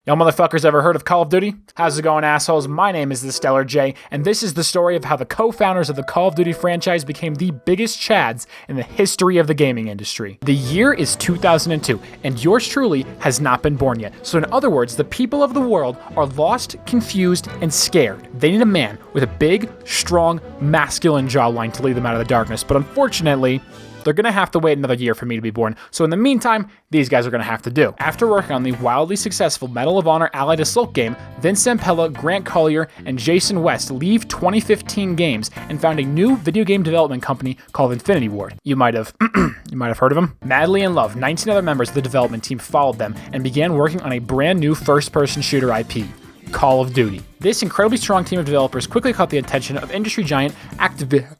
Y'all motherfuckers ever heard of Call of Duty? How's it going, assholes? My name is TheStellarJay, and this is the story of how the co-founders of the Call of Duty franchise became the biggest chads in the history of the gaming industry. The year is 2002, and yours truly has not been born yet. So in other words, the people of the world are lost, confused, and scared. They need a man with a big, strong, masculine jawline to lead them out of the darkness, but unfortunately, they're going to have to wait another year for me to be born. So in the meantime, these guys are going to have to do. After working on the wildly successful Medal of Honor Allied Assault game, Vince Zampella, Grant Collier, and Jason West leave 2015 Games and found a new video game development company called Infinity Ward. You might have heard of them. Madly in love, 19 other members of the development team followed them and began working on a brand new first-person shooter IP. Call of Duty. This incredibly strong team of developers quickly caught the attention of industry giant Activision,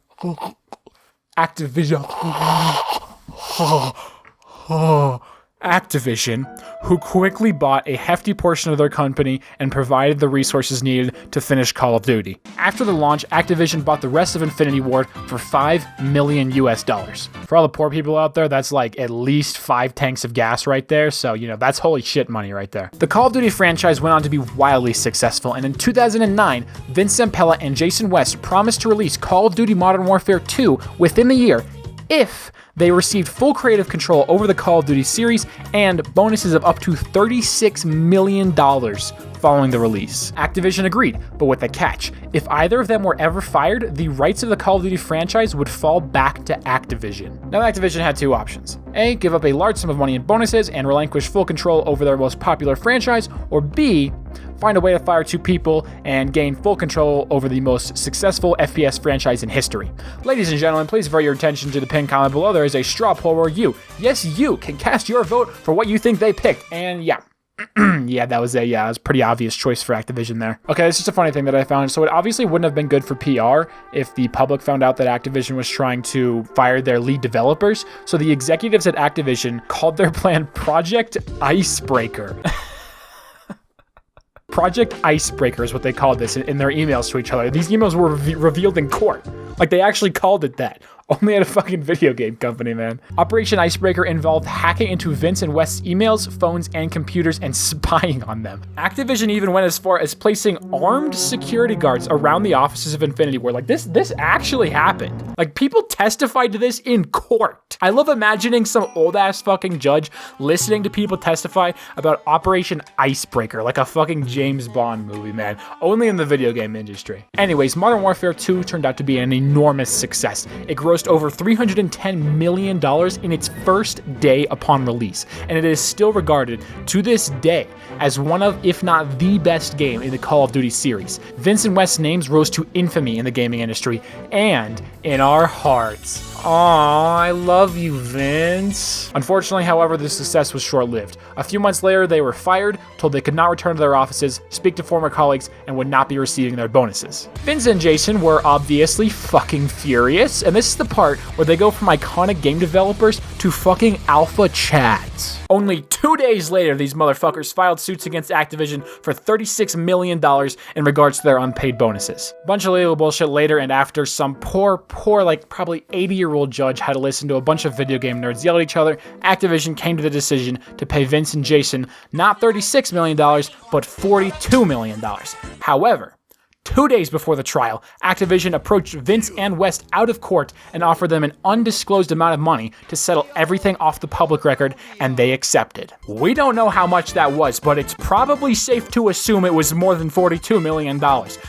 who quickly bought a hefty portion of their company and provided the resources needed to finish Call of Duty. After the launch, Activision bought the rest of Infinity Ward for $5 million. For all the poor people out there, that's like at least 5 tanks of gas right there, so that's holy shit money right there. The Call of Duty franchise went on to be wildly successful, and in 2009, Vince Zampella and Jason West promised to release Call of Duty Modern Warfare 2 within the year if they received full creative control over the Call of Duty series and bonuses of up to $36 million following the release. Activision agreed, but with a catch. If either of them were ever fired, the rights of the Call of Duty franchise would fall back to Activision. Now, Activision had 2 options. A, give up a large sum of money in bonuses and relinquish full control over their most popular franchise, or B, find a way to fire 2 people and gain full control over the most successful FPS franchise in history. Ladies and gentlemen, please divert your attention to the pinned comment below. There is a straw poll where you can cast your vote for what you think they picked. And yeah, that was a pretty obvious choice for Activision there. Okay, it's just a funny thing that I found. So it obviously wouldn't have been good for PR if the public found out that Activision was trying to fire their lead developers. So the executives at Activision called their plan Project Icebreaker. Project Icebreaker is what they called this in their emails to each other. These emails were revealed in court. Like, they actually called it that. Only at a fucking video game company, man. Operation Icebreaker involved hacking into Vince and West's emails, phones, and computers and spying on them. Activision even went as far as placing armed security guards around the offices of Infinity Ward. Like, this actually happened. Like, people testified to this in court. I love imagining some old-ass fucking judge listening to people testify about Operation Icebreaker, like a fucking James Bond movie, man. Only in the video game industry. Anyways, Modern Warfare 2 turned out to be an enormous success. It grossed over $310 million in its first day upon release, and it is still regarded to this day as one of, if not the best game in the Call of Duty series. Vince and West's names rose to infamy in the gaming industry and in our hearts. Aw, I love you, Vince. Unfortunately, however, the success was short-lived. A few months later, they were fired, told they could not return to their offices, speak to former colleagues, and would not be receiving their bonuses. Vince and Jason were obviously fucking furious, and this is the part where they go from iconic game developers to fucking alpha chads. Only 2 days later, these motherfuckers filed suits against Activision for $36 million in regards to their unpaid bonuses. Bunch of legal bullshit later, and after some poor, like probably 80-year-old judge had to listen to a bunch of video game nerds yell at each other, Activision came to the decision to pay Vince and Jason not $36 million, but $42 million. However, 2 days before the trial, Activision approached Vince and West out of court and offered them an undisclosed amount of money to settle everything off the public record, and they accepted. We don't know how much that was, but it's probably safe to assume it was more than $42 million.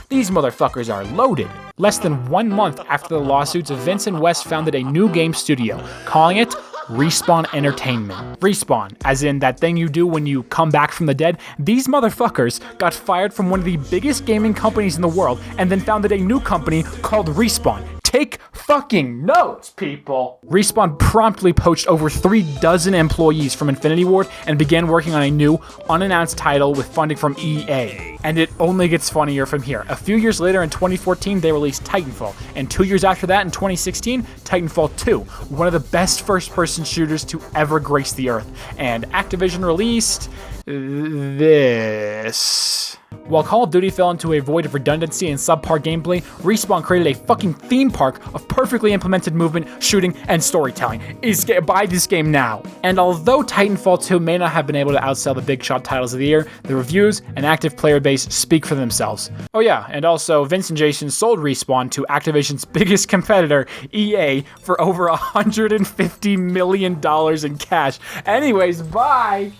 These motherfuckers are loaded. Less than 1 month after the lawsuits, Vince and West founded a new game studio, calling it Respawn Entertainment. Respawn, as in that thing you do when you come back from the dead. These motherfuckers got fired from one of the biggest gaming companies in the world and then founded a new company called Respawn. Take fucking notes, people. Respawn promptly poached over 36 employees from Infinity Ward and began working on a new, unannounced title with funding from EA. And it only gets funnier from here. A few years later in 2014, they released Titanfall. And 2 years after that, in 2016, Titanfall 2, one of the best first-person shooters to ever grace the earth. And Activision released this. While Call of Duty fell into a void of redundancy and subpar gameplay, Respawn created a fucking theme park of perfectly implemented movement, shooting, and storytelling. Buy this game now. And although Titanfall 2 may not have been able to outsell the big shot titles of the year, the reviews and active player base speak for themselves. Oh yeah, and also Vince and Jason sold Respawn to Activision's biggest competitor, EA, for over $150 million in cash. Anyways, bye!